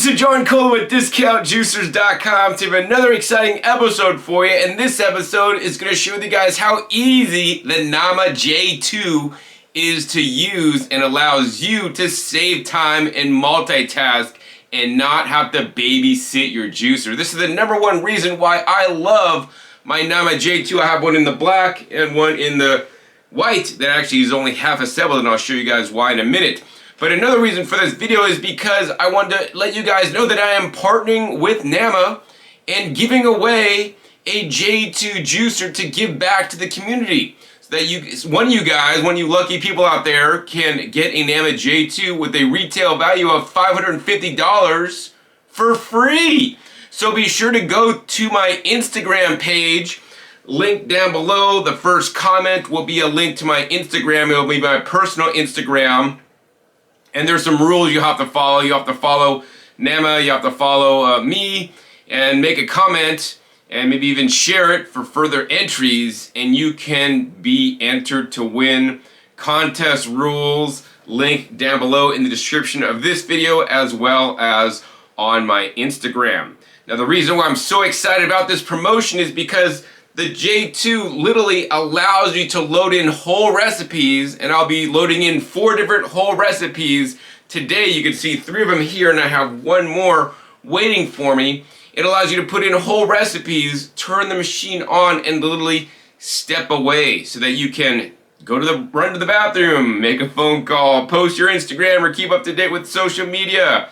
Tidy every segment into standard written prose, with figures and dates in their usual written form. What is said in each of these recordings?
This is John Cole with DiscountJuicers.com to have another exciting episode for you. And this episode is going to show you guys how easy the Nama J2 is to use and allows you to save time and multitask and not have to babysit your juicer. This is the #1 reason why I love my Nama J2. I have one in the black and one in the white that actually is only half assembled, and I'll show you guys why in a minute. But another reason for this video is because I wanted to let you guys know that I am partnering with Nama and giving away a J2 juicer to give back to the community. So that one of you lucky people out there can get a Nama J2 with a retail value of $550 for free. So be sure to go to my Instagram page, link down below. The first comment will be a link to my Instagram. It will be my personal Instagram. And there's some rules you have to follow. You have to follow Nama, you have to follow me, and make a comment, and maybe even share it for further entries, and you can be entered to win. Contest rules, link down below in the description of this video, as well as on my Instagram. Now the reason why I'm so excited about this promotion is because the J2 literally allows you to load in whole recipes, and I'll be loading in 4 different whole recipes today. You can see 3 of them here, and I have 1 more waiting for me. It allows you to put in whole recipes, turn the machine on, and literally step away so that you can run to the bathroom, make a phone call, post your Instagram, or keep up to date with social media.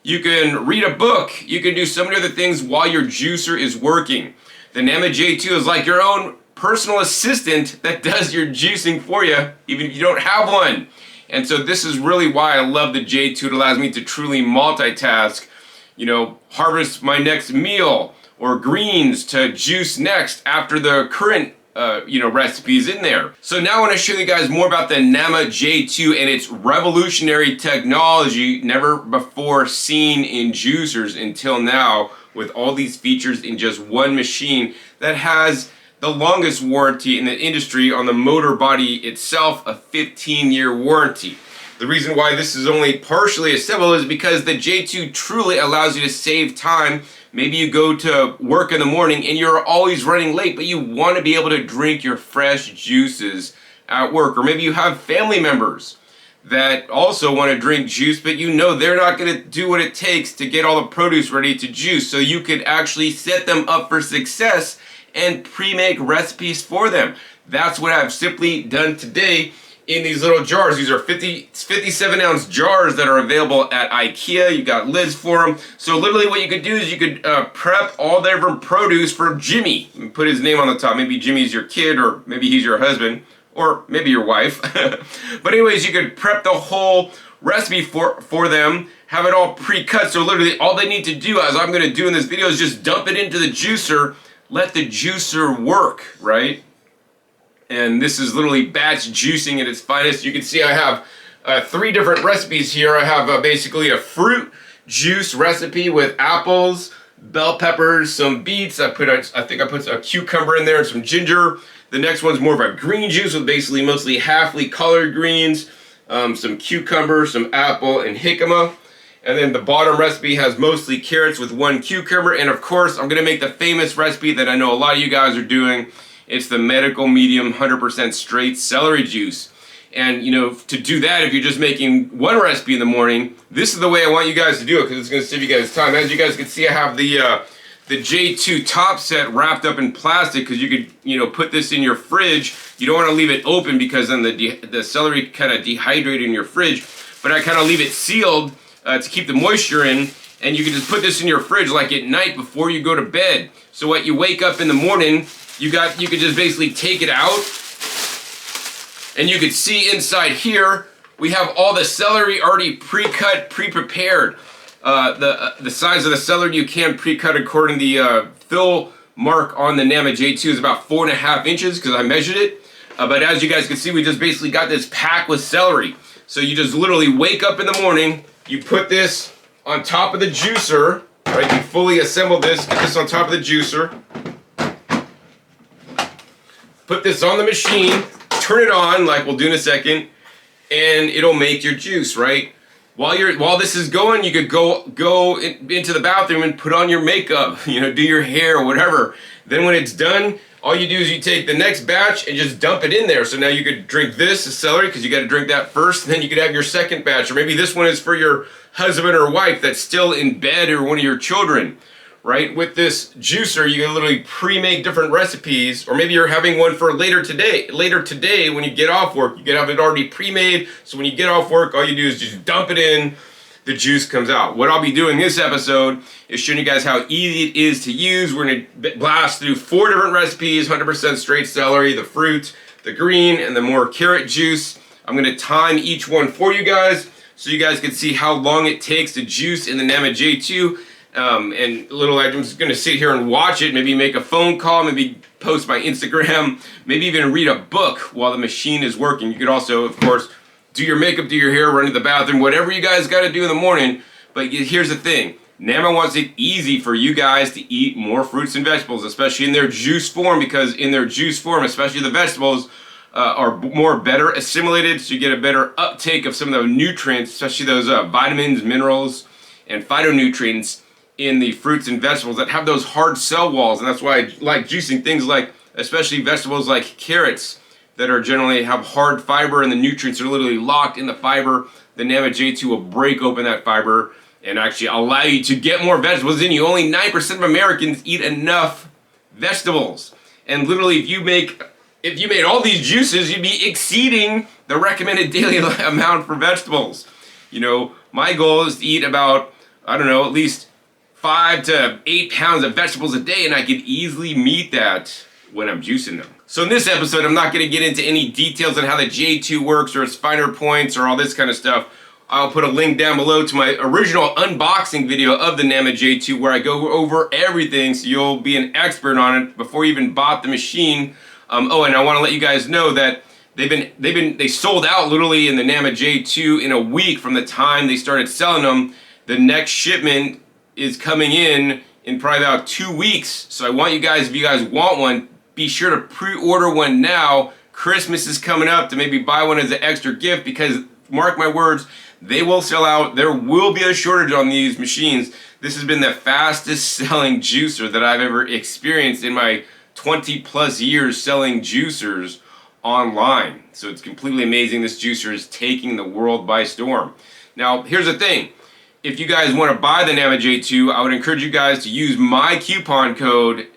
You can read a book. You can do so many other things while your juicer is working. The Nama J2 is like your own personal assistant that does your juicing for you, even if you don't have one. And so this is really why I love the J2. It allows me to truly multitask, harvest my next meal, or greens to juice next after the current recipes in there. So now I want to show you guys more about the Nama J2 and its revolutionary technology, never before seen in juicers until now, with all these features in just one machine that has the longest warranty in the industry on the motor body itself, a 15-year warranty. The reason why this is only partially assembled is because the J2 truly allows you to save time. Maybe you go to work in the morning and you're always running late, but you want to be able to drink your fresh juices at work. Or maybe you have family members that also want to drink juice, but they're not going to do what it takes to get all the produce ready to juice. So you could actually set them up for success and pre-make recipes for them. That's what I've simply done today in these little jars. These are 57-ounce jars that are available at IKEA. You got lids for them. So literally what you could do is you could prep all the different produce for Jimmy and put his name on the top. Maybe Jimmy's your kid, or maybe he's your husband, or maybe your wife. But anyways, you could prep the whole recipe for them, have it all pre-cut. So literally all they need to do, as I'm gonna do in this video, is just dump it into the juicer, let the juicer work, right? And this is literally batch juicing at its finest. You can see I have 3 different recipes here. I have basically a fruit juice recipe with apples, bell peppers, some beets. I think I put a cucumber in there and some ginger. The next one's more of a green juice with basically mostly halfly colored greens, some cucumber, some apple, and jicama. And then the bottom recipe has mostly carrots with 1 cucumber. And of course, I'm gonna make the famous recipe that I know a lot of you guys are doing. It's the medical medium 100% straight celery juice. And to do that, if you're just making 1 recipe in the morning, this is the way I want you guys to do it, because it's gonna save you guys time. As you guys can see, I have the J2 top set wrapped up in plastic, because you could put this in your fridge. You don't want to leave it open because then the celery kind of dehydrate in your fridge, but I kind of leave it sealed to keep the moisture in, and you can just put this in your fridge like at night before you go to bed. So when you wake up in the morning, you could just basically take it out, and you could see inside here we have all the celery already pre-cut, pre-prepared. The size of the celery you can pre-cut according to the fill mark on the Nama J2 is about 4.5 inches, because I measured it. But as you guys can see, we just basically got this packed with celery. So you just literally wake up in the morning, you put this on top of the juicer, right? You fully assemble this, get this on top of the juicer. Put this on the machine, turn it on like we'll do in a second, and it'll make your juice, right? While this is going, you could go into the bathroom and put on your makeup, do your hair, whatever. Then when it's done, all you do is you take the next batch and just dump it in there. So now you could drink this, the celery, because you got to drink that first. Then you could have your second batch, or maybe this one is for your husband or wife that's still in bed, or one of your children, right? With this juicer, you can literally pre-make different recipes, or maybe you're having one for later today. Later today, when you get off work, you can have it already pre-made. So when you get off work, all you do is just dump it in. The juice comes out. What I'll be doing this episode is showing you guys how easy it is to use. We're going to blast through 4 different recipes: 100% straight celery, the fruit, the green, and the more carrot juice. I'm going to time each one for you guys so you guys can see how long it takes to juice in the Nama J2. And I'm just going to sit here and watch it, maybe make a phone call, maybe post my Instagram, maybe even read a book while the machine is working. You could also, of course, do your makeup, do your hair, run to the bathroom, whatever you guys got to do in the morning. But here's the thing. Nama wants it easy for you guys to eat more fruits and vegetables, especially in their juice form, because in their juice form, especially the vegetables, are better assimilated, so you get a better uptake of some of the nutrients, especially those vitamins, minerals, and phytonutrients in the fruits and vegetables that have those hard cell walls. And that's why I like juicing things like, especially vegetables like carrots, that are generally have hard fiber, and the nutrients are literally locked in the fiber. The Nama J2 will break open that fiber and actually allow you to get more vegetables in you. Only 9% of Americans eat enough vegetables. And literally, if you made all these juices, you'd be exceeding the recommended daily amount for vegetables. My goal is to eat about, at least 5 to 8 pounds of vegetables a day, and I could easily meet that when I'm juicing them. So in this episode, I'm not going to get into any details on how the J2 works or its finer points or all this kind of stuff. I'll put a link down below to my original unboxing video of the Nama J2 where I go over everything, so you'll be an expert on it before you even bought the machine. And I want to let you guys know that they sold out literally in the Nama J2 in a week from the time they started selling them. The next shipment is coming in probably about 2 weeks. So I want you guys, if you guys want one, be sure to pre-order one now. Christmas is coming up to maybe buy one as an extra gift, because mark my words, they will sell out. There will be a shortage on these machines. This has been the fastest selling juicer that I've ever experienced in my 20 plus years selling juicers online. So it's completely amazing. This juicer is taking the world by storm. Now, here's the thing. If you guys want to buy the Nama J2, I would encourage you guys to use my coupon code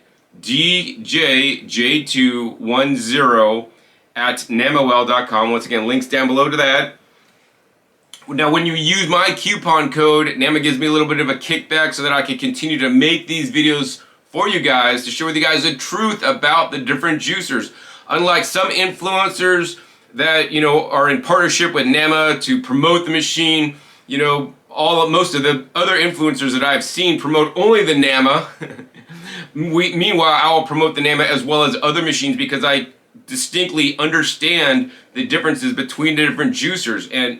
DJJ210 at namawell.com. Once again, links down below to that. Now, when you use my coupon code, Nama gives me a little bit of a kickback so that I can continue to make these videos for you guys to share with you guys the truth about the different juicers. Unlike some influencers that, are in partnership with Nama to promote the machine, most of the other influencers that I've seen promote only the Nama. Meanwhile, I will promote the Nama as well as other machines, because I distinctly understand the differences between the different juicers. And,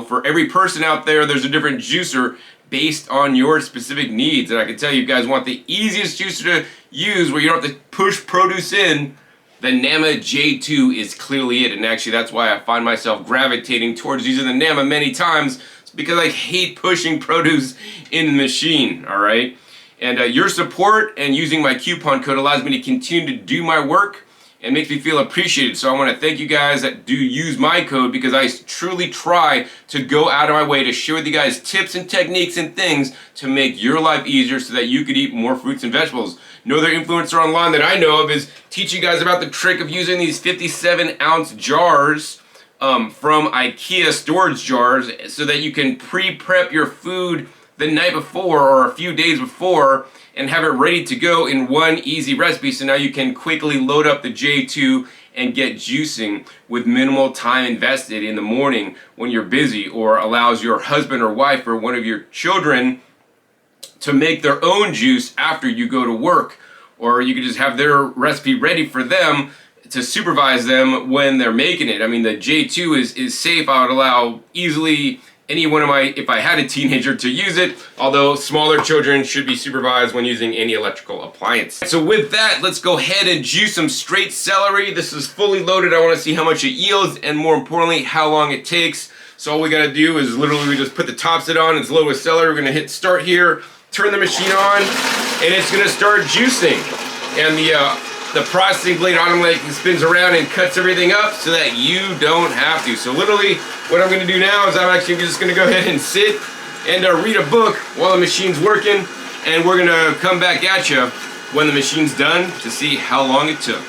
for every person out there, there's a different juicer based on your specific needs. And I can tell you, guys want the easiest juicer to use where you don't have to push produce in, the Nama J2 is clearly it. And actually, that's why I find myself gravitating towards using the Nama many times. It's because I hate pushing produce in the machine, all right? And your support and using my coupon code allows me to continue to do my work and makes me feel appreciated. So I want to thank you guys that do use my code, because I truly try to go out of my way to share with you guys tips and techniques and things to make your life easier so that you could eat more fruits and vegetables. No other influencer online that I know of is teaching you guys about the trick of using these 57-ounce jars from IKEA storage jars, so that you can pre-prep your food the night before or a few days before and have it ready to go in one easy recipe. So now you can quickly load up the J2 and get juicing with minimal time invested in the morning when you're busy, or allows your husband or wife or one of your children to make their own juice after you go to work. Or you could just have their recipe ready for them to supervise them when they're making it. I mean, the J2 is safe. I would allow easily any one of if I had a teenager to use it, although smaller children should be supervised when using any electrical appliance. So with that, let's go ahead and juice some straight celery. This is fully loaded. I want to see how much it yields and more importantly, how long it takes. So all we gotta do is literally we just put the top set on, it's loaded with celery. We're gonna hit start here, turn the machine on, and it's gonna start juicing. And the processing blade automatically spins around and cuts everything up so that you don't have to. So literally what I'm gonna do now is I'm actually just gonna go ahead and sit and read a book while the machine's working, and we're gonna come back at you when the machine's done to see how long it took.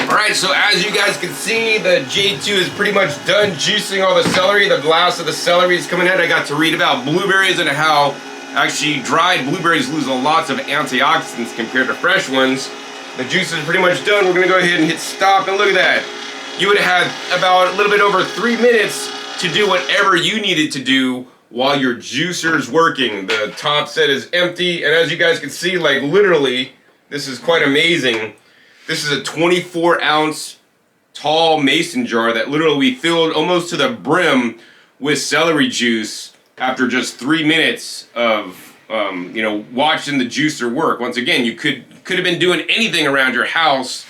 Alright, so as you guys can see, the J2 is pretty much done juicing all the celery. The blast of the celery is coming out. I got to read about blueberries and how actually dried blueberries lose lots of antioxidants compared to fresh ones. The juice is pretty much done. We're going to go ahead and hit stop, and look at that. You would have had about a little bit over 3 minutes to do whatever you needed to do while your juicer's working. The top set is empty, and as you guys can see, like literally, this is quite amazing. This is a 24-ounce tall mason jar that literally we filled almost to the brim with celery juice after just 3 minutes of watching the juicer work. Once again, you could have been doing anything around your house,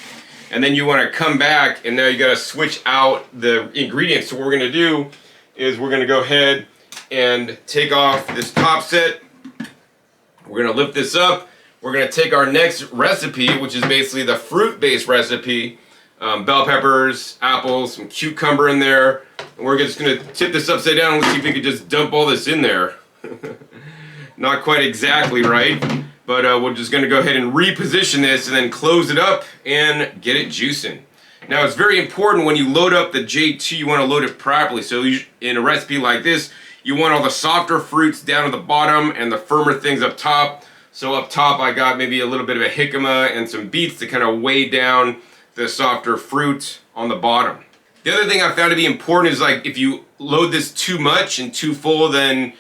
and then you want to come back and now you got to switch out the ingredients. So what we're going to do is we're going to go ahead and take off this top set. We're going to lift this up. We're going to take our next recipe, which is basically the fruit-based recipe. Bell peppers, apples, some cucumber in there. And we're just going to tip this upside down and let's see if we can just dump all this in there. Not quite exactly right, but we're just going to go ahead and reposition this and then close it up and get it juicing. Now it's very important when you load up the J2, you want to load it properly. So in a recipe like this, you want all the softer fruits down at the bottom and the firmer things up top. So up top I got maybe a little bit of a jicama and some beets to kind of weigh down the softer fruit on the bottom. The other thing I found to be important is like if you load this too much and too full, then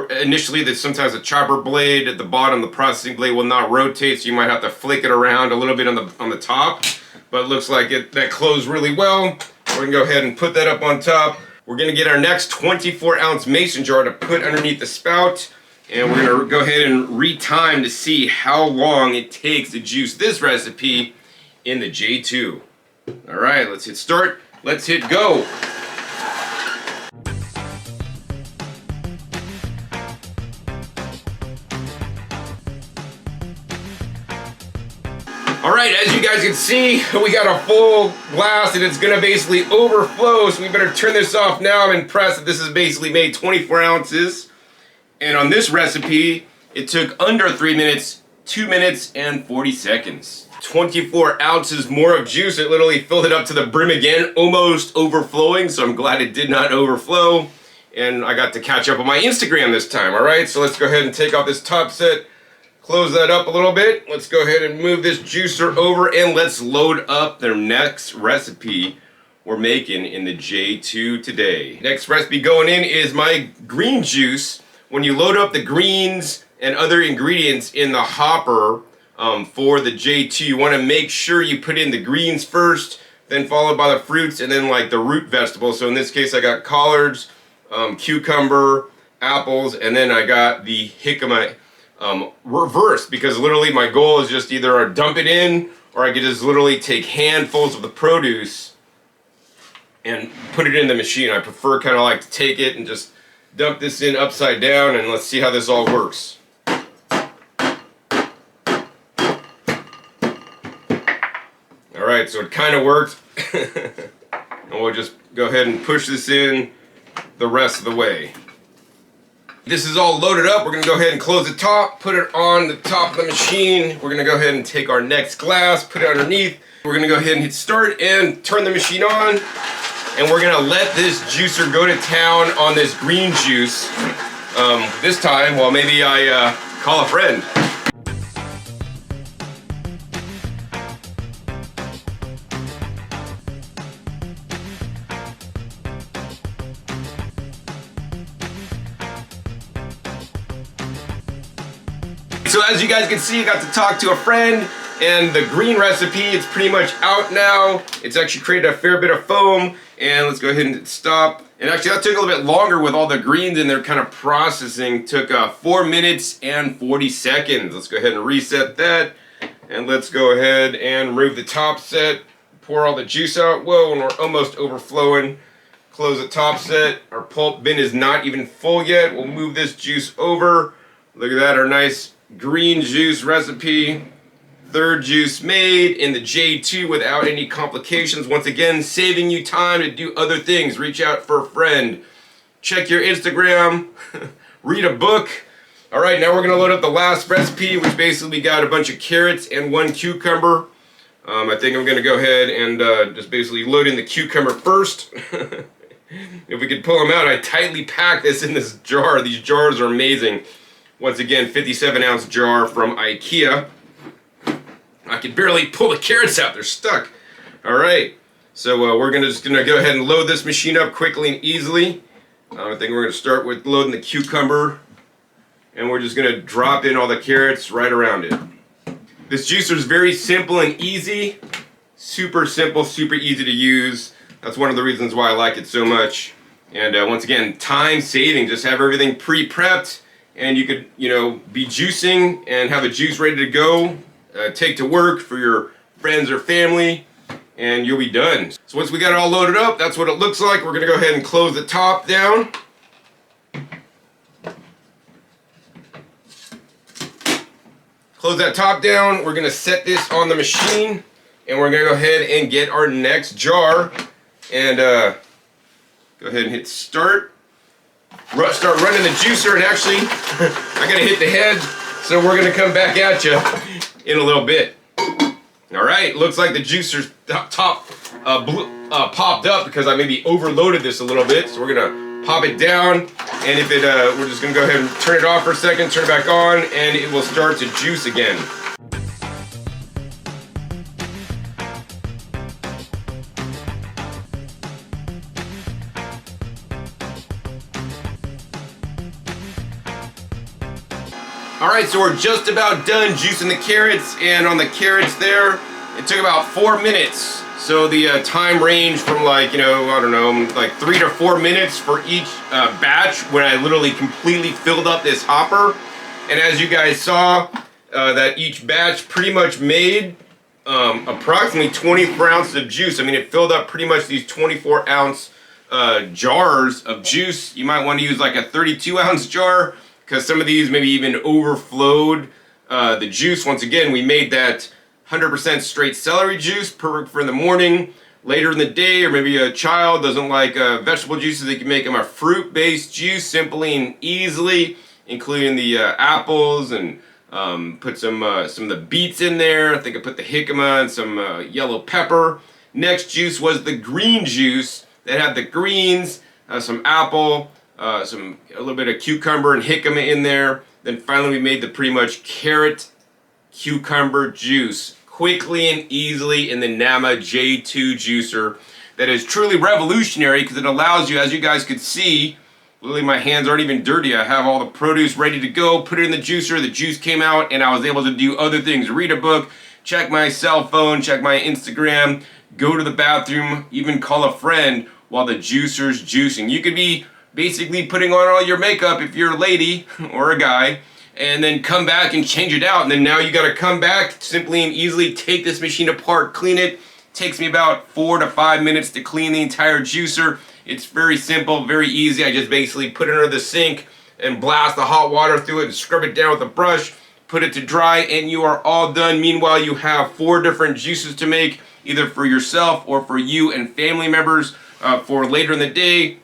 initially there's sometimes a chopper blade at the bottom, the processing blade will not rotate, so you might have to flick it around a little bit on the top. But it looks like that closed really well. We're gonna go ahead and put that up on top. We're gonna get our next 24-ounce mason jar to put underneath the spout. And we're going to go ahead and retime to see how long it takes to juice this recipe in the J2. All right, let's hit start. Let's hit go. All right, as you guys can see, we got a full glass and it's going to basically overflow. So we better turn this off now. I'm impressed that this is basically made 24 ounces. And on this recipe, it took under 3 minutes, 2 minutes and 40 seconds. 24 ounces more of juice. It literally filled it up to the brim again, almost overflowing. So I'm glad it did not overflow. And I got to catch up on my Instagram this time, all right? So let's go ahead and take off this top set, close that up a little bit. Let's go ahead and move this juicer over and let's load up the next recipe we're making in the J2 today. Next recipe going in is my green juice. When you load up the greens and other ingredients in the hopper for the J2, you want to make sure you put in the greens first, then followed by the fruits, and then like the root vegetables. So in this case, I got collards, cucumber, apples, and then I got the jicama reversed, because literally my goal is just either dump it in or I could just literally take handfuls of the produce and put it in the machine. I prefer kind of like to take it and just dump this in upside down, and let's see how this all works. Alright, so it kind of worked. And we'll just go ahead and push this in the rest of the way. This is all loaded up. We're going to go ahead and close the top, put it on the top of the machine. We're going to go ahead and take our next glass, put it underneath. We're going to go ahead and hit start and turn the machine on. And we're gonna let this juicer go to town on this green juice. This time, well, maybe I call a friend. So as you guys can see, I got to talk to a friend, And the green recipe, it's pretty much out now. It's actually created a fair bit of foam. And let's go ahead and stop. And actually that took a little bit longer with all the greens in there kind of processing. Took 4 minutes and 40 seconds. Let's go ahead and reset that. And let's go ahead and remove the top set. Pour all the juice out. Whoa, and we're almost overflowing. Close the top set. Our pulp bin is not even full yet. We'll move this juice over. Look at that, our nice green juice recipe. Third juice made in the J2 without any complications. Once again, saving you time to do other things. Reach out for a friend. Check your Instagram. Read a book. All right, now we're gonna load up the last recipe, which basically got a bunch of carrots and 1 cucumber. I think I'm gonna go ahead and just basically load in the cucumber first. If we could pull them out, I tightly packed this in this jar. These jars are amazing. Once again, 57-ounce jar from IKEA. I can barely pull the carrots out, they're stuck. All right, so we're just gonna go ahead and load this machine up quickly and easily. I think we're gonna start with loading the cucumber, and we're just gonna drop in all the carrots right around it. This juicer is very simple and easy. Super simple, super easy to use. That's one of the reasons why I like it so much. And once again, time saving. Just have everything pre-prepped, and you could, be juicing and have a juice ready to go. Take to work for your friends or family, and you'll be done. So once we got it all loaded up, that's what it looks like. We're gonna go ahead and close the top down. Close that top down. We're gonna set this on the machine, and we're gonna go ahead and get our next jar. And go ahead and hit start. Start running the juicer, and actually, I gotta hit the head, so we're gonna come back at you in a little bit. All right, looks like the juicer's top popped up because I maybe overloaded this a little bit. So we're gonna pop it down, and if it, we're just gonna go ahead and turn it off for a second, turn it back on, and it will start to juice again. Alright, so we're just about done juicing the carrots, and on the carrots there, it took about 4 minutes. So the time range from like 3 to 4 minutes for each batch when I literally completely filled up this hopper. And as you guys saw, that each batch pretty much made approximately 24 ounces of juice. I mean, it filled up pretty much these 24-ounce jars of juice. You might want to use like a 32-ounce jar, because some of these maybe even overflowed the juice. Once again, we made that 100% straight celery juice, perfect for in the morning, later in the day, or maybe a child doesn't like vegetable juices. They can make them a fruit-based juice simply and easily, including the apples, and put some of the beets in there. I think I put the jicama and some yellow pepper. Next juice was the green juice that had the greens, some apple, a little bit of cucumber and jicama in there. Then finally we made the pretty much carrot cucumber juice quickly and easily in the Nama J2 juicer. That is truly revolutionary because it allows you, as you guys could see, literally my hands aren't even dirty. I have all the produce ready to go, put it in the juicer, the juice came out, and I was able to do other things. Read a book, check my cell phone, check my Instagram, go to the bathroom, even call a friend while the juicer's juicing. You could be basically putting on all your makeup if you're a lady or a guy, and then come back and change it out, and then now you got to come back, simply and easily take this machine apart, clean it. Takes me about 4 to 5 minutes to clean the entire juicer. It's very simple, very easy. I just basically put it under the sink and blast the hot water through it and scrub it down with a brush, put it to dry, and you are all done. Meanwhile, you have 4 different juices to make, either for yourself or for you and family members for later in the day.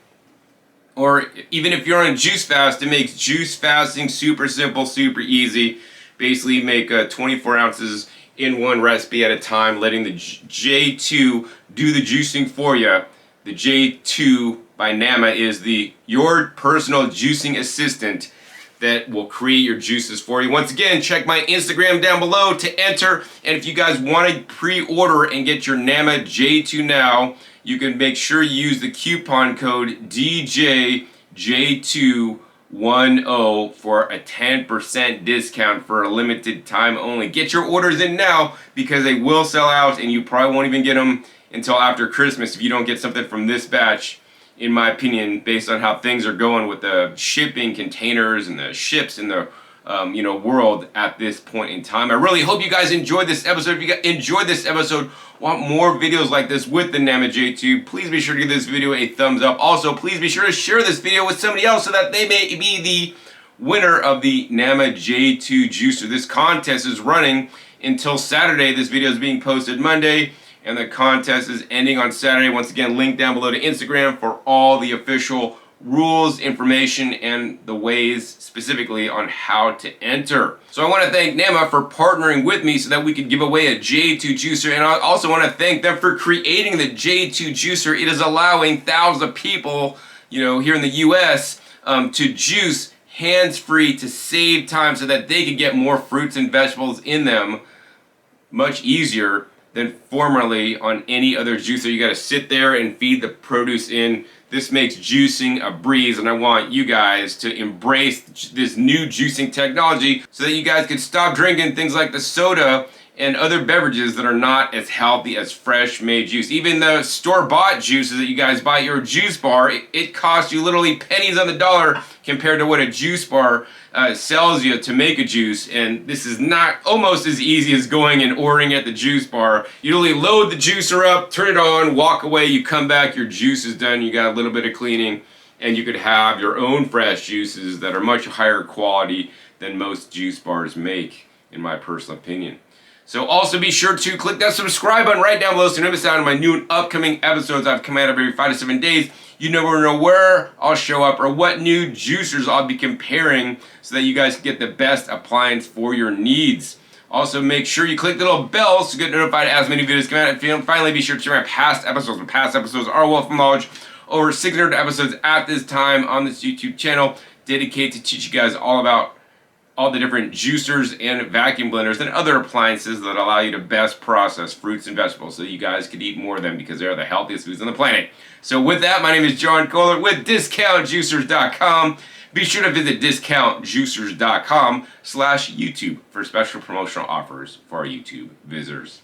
Or even if you're on a juice fast, it makes juice fasting super simple, super easy. Basically make 24 ounces in one recipe at a time, letting the J2 do the juicing for you. The J2 by Nama is your personal juicing assistant that will create your juices for you. Once again, check my Instagram down below to enter. And if you guys want to pre-order and get your Nama J2 now, you can make sure you use the coupon code DJJ2 for a 10% discount for a limited time only. Get your orders in now because they will sell out and you probably won't even get them until after Christmas if you don't get something from this batch, in my opinion, based on how things are going with the shipping containers and the ships in the world at this point in time. I really hope you guys enjoyed this episode. If you guys enjoyed this episode, want more videos like this with the NAMA J2, please be sure to give this video a thumbs up. Also, please be sure to share this video with somebody else so that they may be the winner of the NAMA J2 juicer. This contest is running until Saturday. This video is being posted Monday, and the contest is ending on Saturday. Once again, link down below to Instagram for all the official rules, information, and the ways specifically on how to enter. So I want to thank NAMA for partnering with me so that we could give away a J2 juicer, and I also want to thank them for creating the J2 juicer. It is allowing thousands of people, here in the US to juice hands-free to save time so that they could get more fruits and vegetables in them much easier than formerly on any other juicer. You got to sit there and feed the produce in. This makes juicing a breeze, and I want you guys to embrace this new juicing technology so that you guys can stop drinking things like the soda and other beverages that are not as healthy as fresh made juice. Even the store-bought juices that you guys buy at your juice bar, it costs you literally pennies on the dollar compared to what a juice bar sells you to make a juice. And this is not almost as easy as going and ordering at the juice bar. You literally load the juicer up, turn it on, walk away, you come back, your juice is done, you got a little bit of cleaning, and you could have your own fresh juices that are much higher quality than most juice bars make, in my personal opinion. So also be sure to click that subscribe button right down below so you don't miss out on my new and upcoming episodes. I've come out every 5 to 7 days. You never know where I'll show up or what new juicers I'll be comparing so that you guys can get the best appliance for your needs. Also, make sure you click the little bell so you get notified as many videos come out. And finally, be sure to check my past episodes. My past episodes are wealth of knowledge. Over 600 episodes at this time on this YouTube channel dedicated to teach you guys all about all the different juicers and vacuum blenders and other appliances that allow you to best process fruits and vegetables so you guys can eat more of them because they're the healthiest foods on the planet. So with that, my name is John Kohler with DiscountJuicers.com. Be sure to visit DiscountJuicers.com/YouTube for special promotional offers for our YouTube visitors.